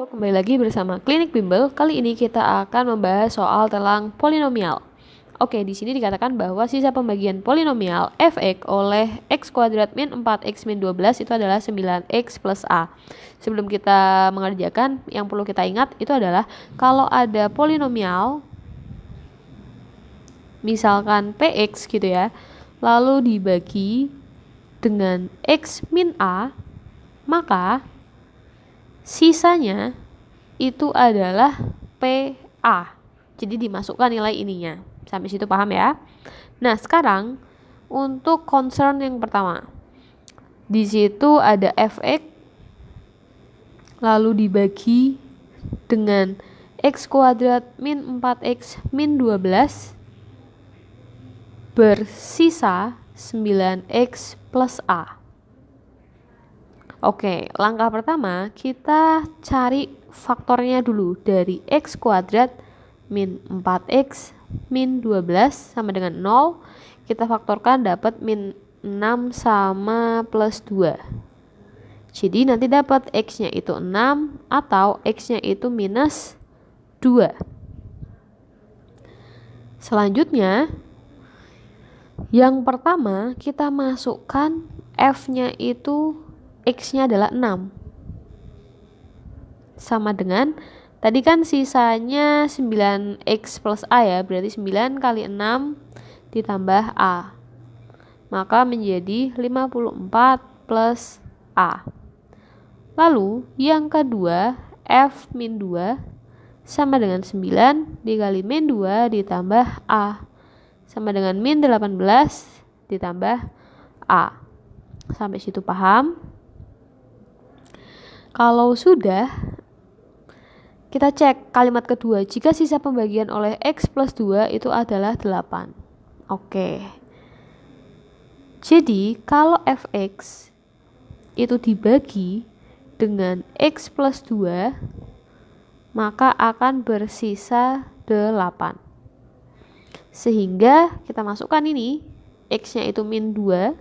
Halo, kembali lagi bersama Klinik Bimbel. Kali ini kita akan membahas soal tentang polinomial. Oke, di sini dikatakan bahwa sisa pembagian polinomial f(x) oleh x kuadrat min 4x min 12 itu adalah 9x plus a. Sebelum kita mengerjakan, yang perlu kita ingat itu adalah kalau ada polinomial, misalkan px gitu ya, lalu dibagi dengan x min a, maka sisanya itu adalah PA. Jadi dimasukkan nilai ininya. Sampai situ paham ya? Nah, sekarang untuk concern yang pertama. Di situ ada fx lalu dibagi dengan x kuadrat min 4x min 12 bersisa 9x plus a. Oke, langkah pertama kita cari faktornya dulu dari x kuadrat min 4x min 12 sama dengan 0. Kita faktorkan dapat min 6 sama plus 2. Jadi nanti dapat x-nya itu 6 atau x-nya itu minus 2. Selanjutnya, yang pertama kita masukkan f-nya itu x-nya adalah 6. Sama dengan, tadi kan sisanya 9x plus a ya, berarti 9 kali 6 ditambah a. Maka menjadi 54 plus a. Lalu, yang kedua, f min 2 sama dengan 9 dikali min 2 ditambah a. Sama dengan min 18 ditambah a. Sampai situ paham? Kalau sudah, kita cek kalimat kedua. Jika sisa pembagian oleh x plus 2 itu adalah 8. Oke. Jadi, kalau fx itu dibagi dengan x plus 2, maka akan bersisa 8. Sehingga kita masukkan ini, x-nya itu min 2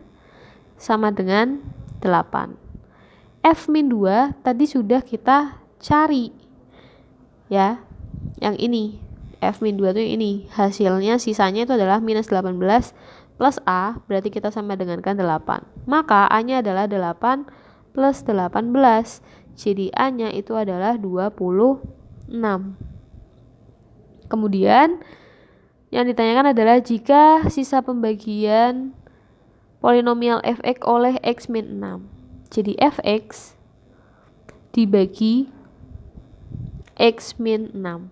sama dengan 8. F min 2 tadi sudah kita cari ya, yang ini F min 2 itu yang ini, hasilnya sisanya itu adalah minus 18 plus A, berarti kita sama dengankan 8, maka A nya adalah 8 plus 18, jadi A nya itu adalah 26. Kemudian yang ditanyakan adalah jika sisa pembagian polinomial fx oleh x min 6. Jadi fx dibagi x min 6.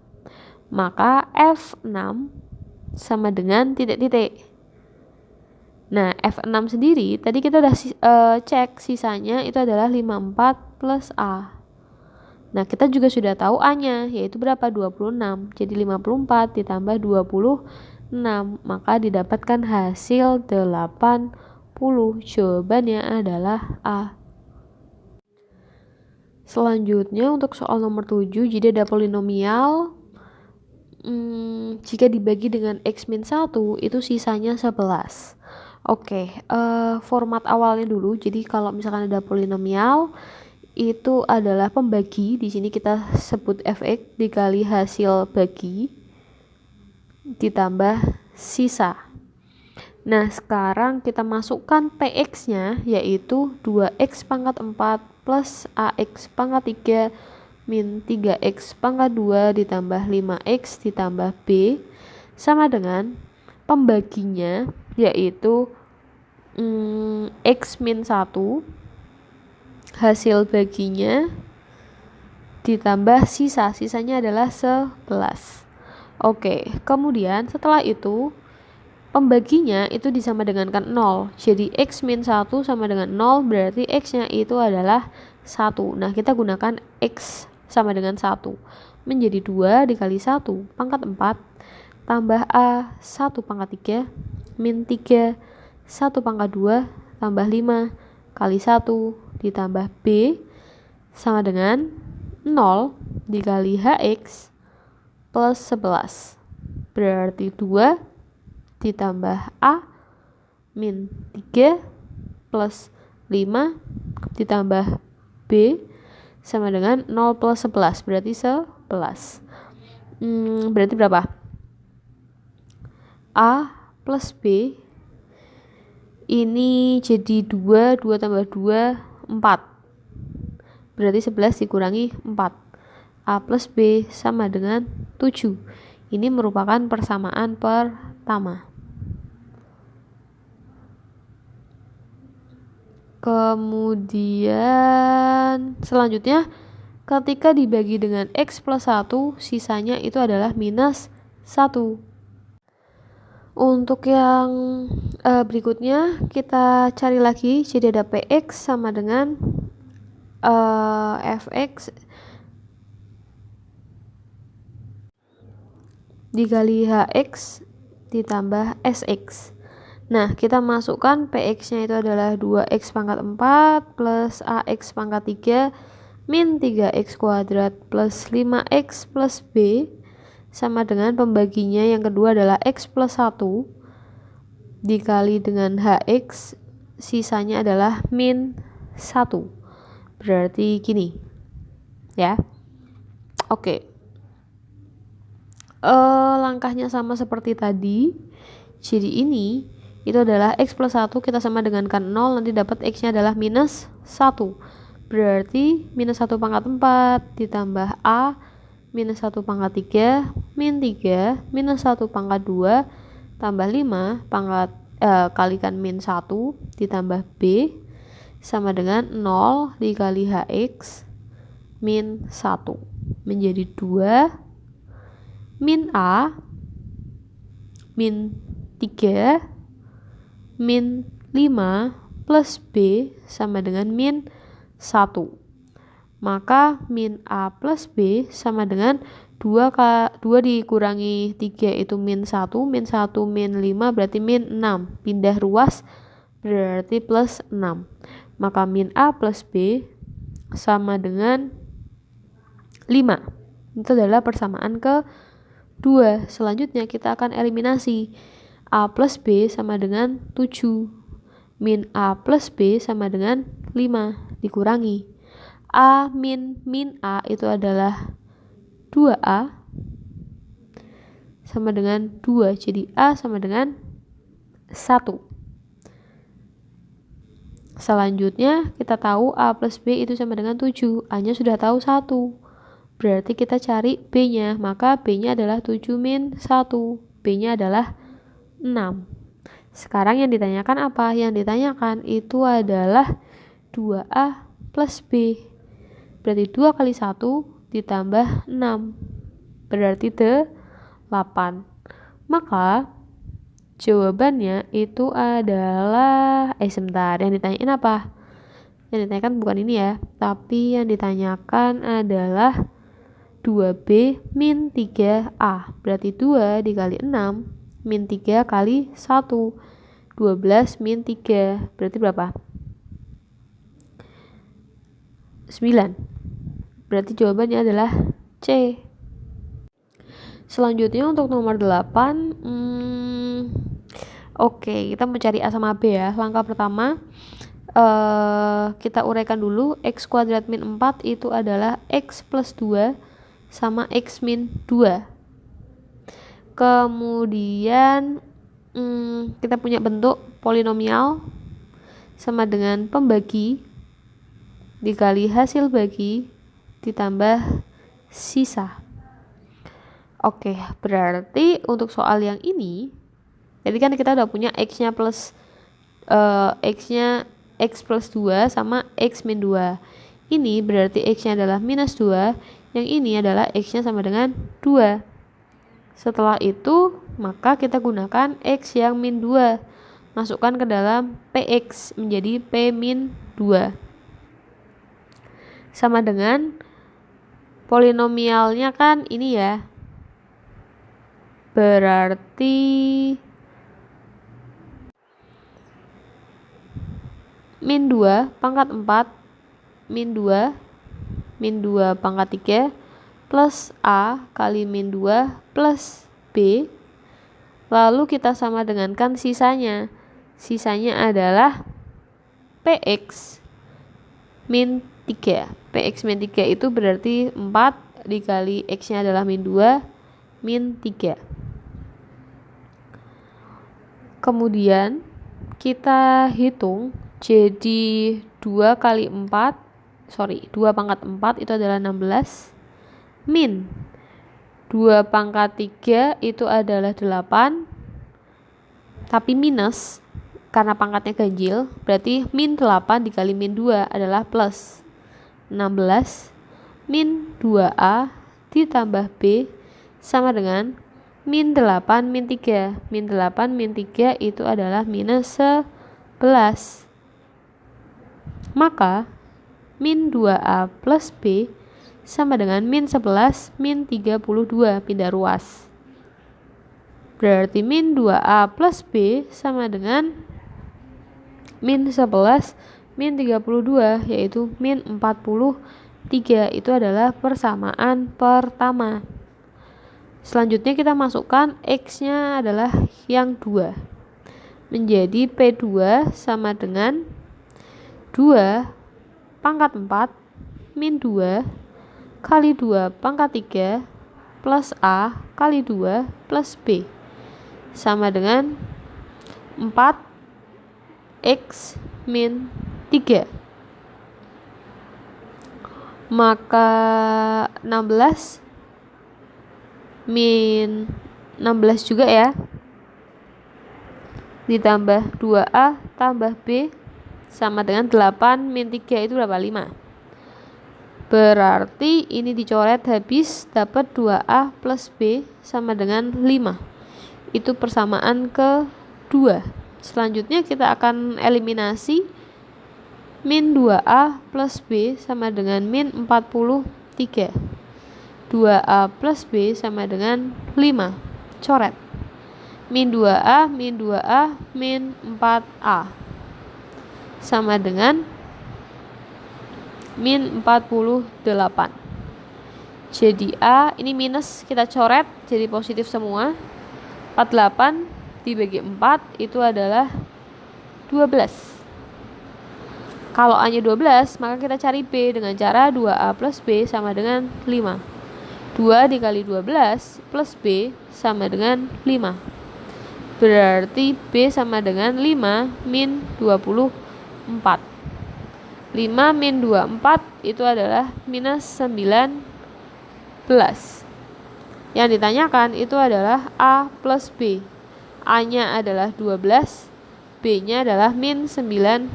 Maka f6 sama dengan titik-titik. Nah, f6 sendiri tadi kita udah cek sisanya itu adalah 54 plus a. Nah, kita juga sudah tahu a-nya yaitu berapa? 26. Jadi 54 ditambah 26, maka didapatkan hasil 80. Jawabannya adalah A. Selanjutnya untuk soal nomor 7, jadi ada polinomial jika dibagi dengan x min 1 itu sisanya 11. Oke, format awalnya dulu. Jadi kalau misalkan ada polinomial itu adalah pembagi, di sini kita sebut fx dikali hasil bagi ditambah sisa. Nah, sekarang kita masukkan px-nya yaitu 2x pangkat 4 plus ax pangkat 3 min 3x pangkat 2 ditambah 5x ditambah b sama dengan pembaginya yaitu x min 1 hasil baginya ditambah sisanya adalah 11. Oke, kemudian setelah itu pembaginya itu disama dengankan 0. Jadi x min 1 sama dengan 0, berarti x-nya itu adalah 1. Nah, kita gunakan x sama dengan 1. Menjadi 2 dikali 1 pangkat 4 tambah a 1 pangkat 3 min 3 1 pangkat 2 tambah 5 kali 1 ditambah b sama dengan 0 dikali hx plus 11. Berarti 2 ditambah A min 3 plus 5 ditambah B sama dengan 0 plus 11, berarti 11. Berarti berapa? A plus B ini jadi 2 tambah 2, 4. Berarti 11 dikurangi 4. A plus B sama dengan 7. Ini merupakan persamaan pertama. Kemudian selanjutnya, ketika dibagi dengan X plus 1, sisanya itu adalah minus 1. Untuk yang berikutnya, kita cari lagi. Jadi ada Px sama dengan Fx dikali Hx ditambah Sx. Nah, kita masukkan Px-nya itu adalah 2x pangkat 4 plus Ax pangkat 3 min 3x kuadrat plus 5x plus B sama dengan pembaginya yang kedua adalah x plus 1 dikali dengan Hx, sisanya adalah min 1. Berarti gini. Ya. Oke. Langkahnya sama seperti tadi. Jadi ini itu adalah x plus 1, kita sama dengankan 0, nanti dapat x-nya adalah minus 1. Berarti minus 1 pangkat 4 ditambah A minus 1 pangkat 3 min 3 minus 1 pangkat 2 tambah 5 pangkat kalikan min 1 ditambah B sama dengan 0 dikali Hx min 1 menjadi 2 min A min 3 min 5 plus B sama dengan min 1. Maka min A plus B sama dengan 2 dikurangi 3 itu min 1, min 1 min 5 berarti min 6. Pindah ruas berarti plus 6. Maka min A plus B sama dengan 5. Itu adalah persamaan kedua. Selanjutnya kita akan eliminasi. A plus B sama dengan 7. Min A plus B sama dengan 5 dikurangi. A min A itu adalah 2A sama dengan 2. Jadi A sama dengan 1. Selanjutnya kita tahu A plus B itu sama dengan 7. A-nya sudah tahu 1. Berarti kita cari B-nya. Maka B-nya adalah 7 min 1. B-nya adalah 6. Sekarang yang ditanyakan apa? Yang ditanyakan itu adalah 2A plus B. Berarti 2 kali 1 ditambah 6. Berarti 8. Maka jawabannya itu adalah sebentar, yang ditanyain apa? Yang ditanyakan bukan ini ya, tapi yang ditanyakan adalah 2B min 3A. Berarti 2 dikali 6 min 3 kali 1. 12 min 3. Berarti berapa? 9. Berarti jawabannya adalah C. Selanjutnya untuk nomor 8. Oke, kita mencari A sama B ya. Langkah pertama, kita uraikan dulu. X kuadrat min 4 itu adalah X plus 2 sama X min 2. Kemudian kita punya bentuk polinomial sama dengan pembagi dikali hasil bagi ditambah sisa. Oke, berarti untuk soal yang ini, jadi kan kita udah punya x-nya plus x-nya x plus 2 sama x min 2. Ini berarti x-nya adalah minus 2, yang ini adalah x-nya sama dengan 2. Setelah itu, maka kita gunakan x yang min 2. Masukkan ke dalam px menjadi p min 2. Sama dengan polinomialnya kan ini ya. Berarti min 2 pangkat 4 min 2 pangkat 3 plus A kali min 2 plus B. Lalu kita sama dengankan sisanya. Sisanya adalah PX min 3. Px min 3 itu berarti 4 dikali X-nya adalah min 2, min 3. Kemudian kita hitung, jadi 2 kali 4, 2 pangkat 4 itu adalah 16, min 2 pangkat 3 itu adalah 8, tapi minus, karena pangkatnya ganjil, berarti min 8 dikali min 2 adalah plus 16, min 2A ditambah B sama dengan min 8 min 3. Min 8 min 3 itu adalah minus 11. Maka min 2A plus B sama dengan min 11 min 32, pindah ruas. Berarti min 2A plus B sama dengan min 11 min 32, yaitu min 43. Itu adalah persamaan pertama. Selanjutnya kita masukkan X-nya adalah yang 2. Menjadi P2 sama dengan 2 pangkat 4 min 2 kali 2 pangkat 3 plus A kali 2 plus B sama dengan 4X min 3. Maka 16 min 16 juga ya, ditambah 2A tambah B sama dengan 8 min 3 itu berapa? 5. Berarti ini dicoret habis, dapat 2A plus B sama dengan 5. Itu persamaan kedua. Selanjutnya kita akan eliminasi min 2A plus B sama dengan min 43. 2A plus B sama dengan 5. Coret. Min 2A, min 2A, min 4A. Sama dengan min 48. Jadi A ini minus, kita coret jadi positif semua. 48 dibagi 4 itu adalah 12. Kalau A nya 12, maka kita cari B dengan cara 2A plus B sama dengan 5. 2 dikali 12 plus B sama dengan 5. Berarti B sama dengan 5 min 24. 5 min 24 itu adalah minus 19. Yang ditanyakan itu adalah A plus B. A nya adalah 12, B nya adalah min 19.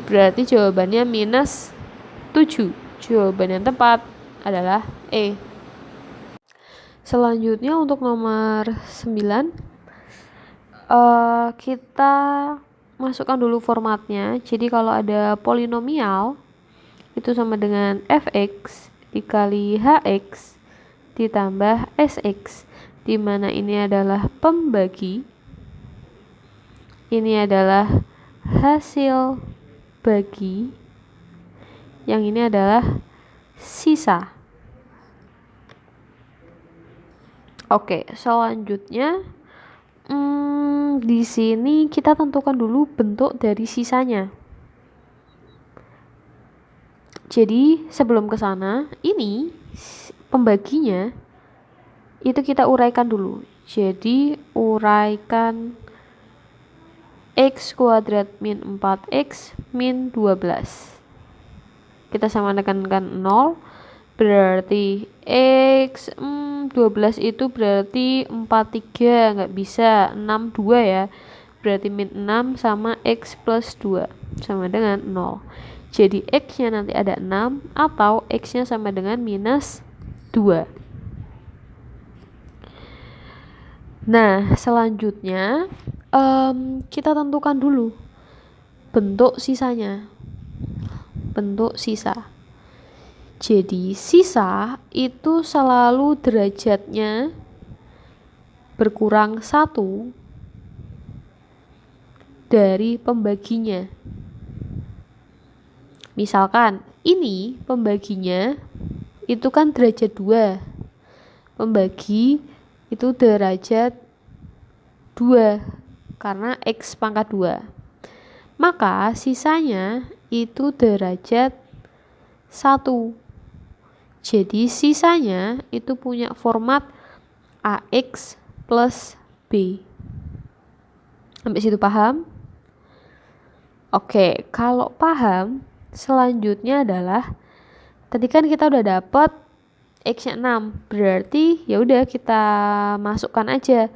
Berarti jawabannya minus 7. Jawaban yang tepat adalah E. Selanjutnya untuk nomor 9, kita masukkan dulu formatnya. Jadi kalau ada polinomial itu sama dengan fx dikali hx ditambah sx, di mana ini adalah pembagi, ini adalah hasil bagi, yang ini adalah sisa. Oke, selanjutnya di sini kita tentukan dulu bentuk dari sisanya. Jadi sebelum ke sana, ini pembaginya itu kita uraikan dulu. Jadi uraikan x kuadrat min 4x min 12. Kita sama tekankan 0, berarti x 12 itu berarti 43, nggak bisa 62 ya. Berarti min 6 sama x plus 2 sama dengan 0. Jadi x nya nanti ada 6 atau x nya sama dengan minus 2. Nah selanjutnya kita tentukan dulu bentuk sisanya. Bentuk sisa. Jadi sisa itu selalu derajatnya berkurang 1 dari pembaginya. Misalkan ini pembaginya itu kan derajat 2. Pembagi itu derajat 2 karena x pangkat 2. Maka sisanya itu derajat 1. Jadi sisanya itu punya format AX plus B. Sampai situ paham? Oke, kalau paham, selanjutnya adalah tadi kan kita udah dapet X-nya 6. Berarti ya udah kita masukkan aja.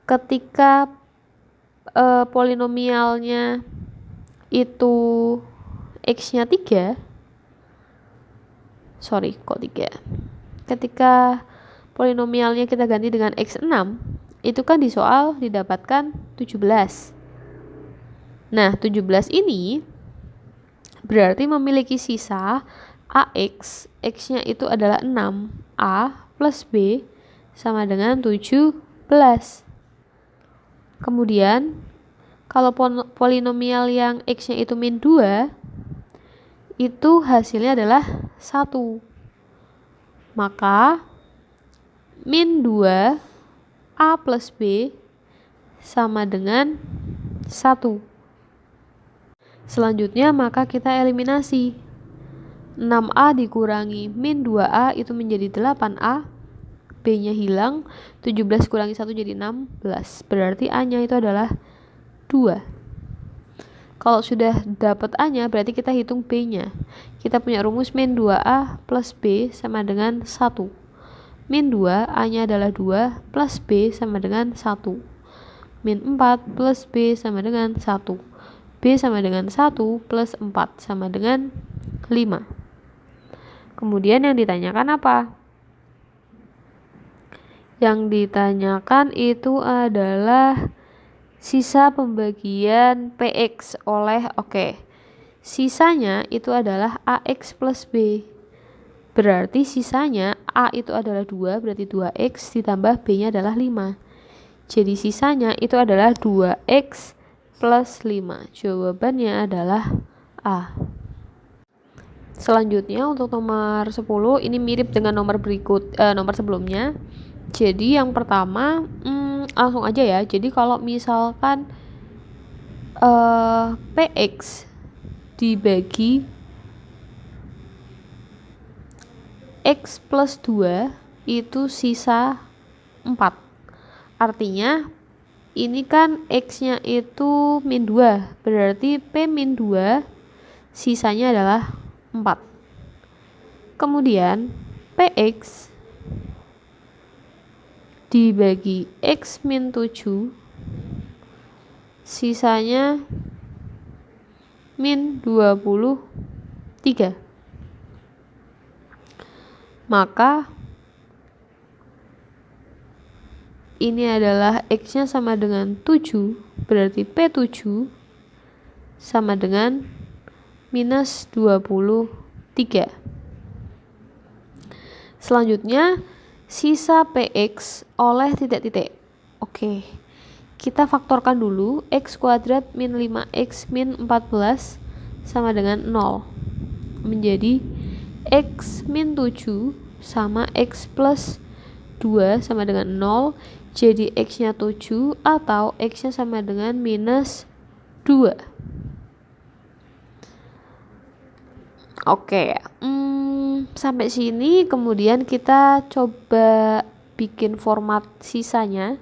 Ketika polinomialnya itu X-nya 3. Sorry, kok 3? Ketika polinomialnya kita ganti dengan X6, itu kan di soal didapatkan 17. Nah, 17 ini berarti memiliki sisa AX, X-nya itu adalah 6, A plus B sama dengan 17. Kemudian, kalau polinomial yang X-nya itu min 2, itu hasilnya adalah 1. Maka, min 2 A plus B sama dengan 1. Selanjutnya maka kita eliminasi. 6A dikurangi min 2A itu menjadi 8A. B-nya hilang. 17 kurangi 1 jadi 16. Berarti A-nya itu adalah 2. Kalau sudah dapat A-nya berarti kita hitung B-nya. Kita punya rumus min 2A plus B sama dengan 1. Min 2 A-nya adalah 2 plus B sama dengan 1. Min 4 plus B sama dengan 1. B sama dengan 1 plus 4 sama dengan 5. Kemudian yang ditanyakan apa? Yang ditanyakan itu adalah sisa pembagian PX oleh sisanya itu adalah AX plus B. Berarti sisanya A itu adalah 2, berarti 2X ditambah B-nya adalah 5. Jadi sisanya itu adalah 2X plus 5. Jawabannya adalah A. Selanjutnya untuk nomor 10 ini mirip dengan nomor sebelumnya. Jadi yang pertama langsung aja ya. Jadi kalau misalkan PX dibagi X plus 2 itu sisa 4. Artinya ini kan X-nya itu min 2, berarti P min 2 sisanya adalah 4. Kemudian PX dibagi X min 7 sisanya min 23. Maka ini adalah X-nya sama dengan 7, berarti P7 sama dengan minus 23. Selanjutnya, sisa PX oleh titik-titik. Oke, kita faktorkan dulu. X kuadrat min 5X min 14 sama dengan 0. Menjadi X min 7 sama X plus 2 sama dengan 0. Jadi X-nya 7 atau X-nya sama dengan minus 2. Oke, sampai sini kemudian kita coba bikin format sisanya.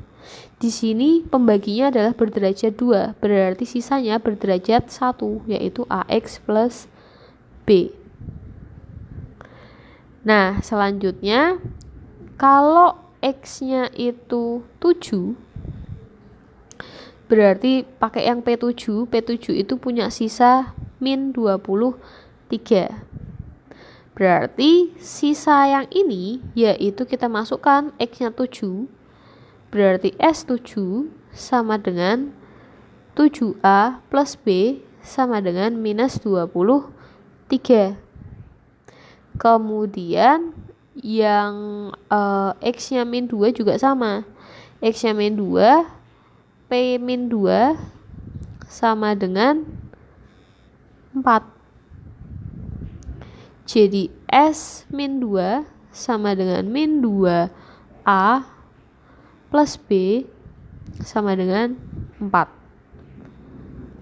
Di sini pembaginya adalah berderajat 2, berarti sisanya berderajat 1, yaitu AX plus B. Nah, selanjutnya kalau X-nya itu 7, berarti pakai yang P7. P7 itu punya sisa min 23. Berarti sisa yang ini yaitu kita masukkan X-nya 7. Berarti S7 sama dengan 7A plus B sama dengan minus 23. Kemudian yang X-nya min 2 juga sama. X-nya min 2, P min 2 sama dengan 4. Jadi S min 2 sama dengan min 2A plus B sama dengan 4.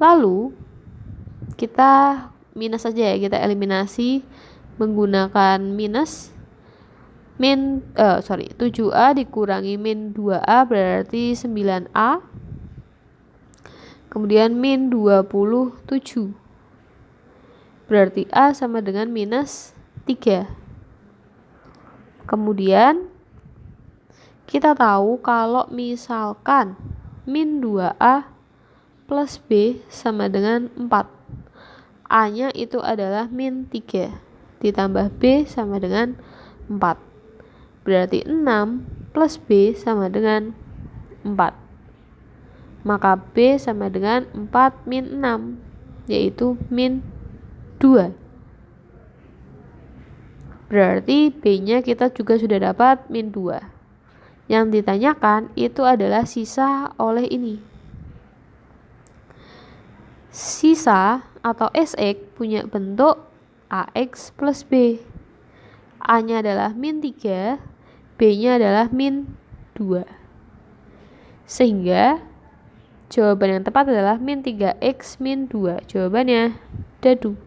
Lalu kita minus saja ya, kita eliminasi menggunakan minus 7A dikurangi min 2A berarti 9A, kemudian min 27 berarti A sama dengan minus 3. Kemudian kita tahu kalau misalkan min 2A plus B sama dengan 4, A nya itu adalah min 3 ditambah B sama dengan 4, berarti 6 plus B sama dengan 4, maka B sama dengan 4 min 6, yaitu min 2. Berarti B nya kita juga sudah dapat min 2. Yang ditanyakan itu adalah sisa oleh ini. Sisa atau SX punya bentuk AX plus B. A nya adalah min 3, B nya adalah min 2. Sehingga jawaban yang tepat adalah min 3X min 2. Jawabannya dadu.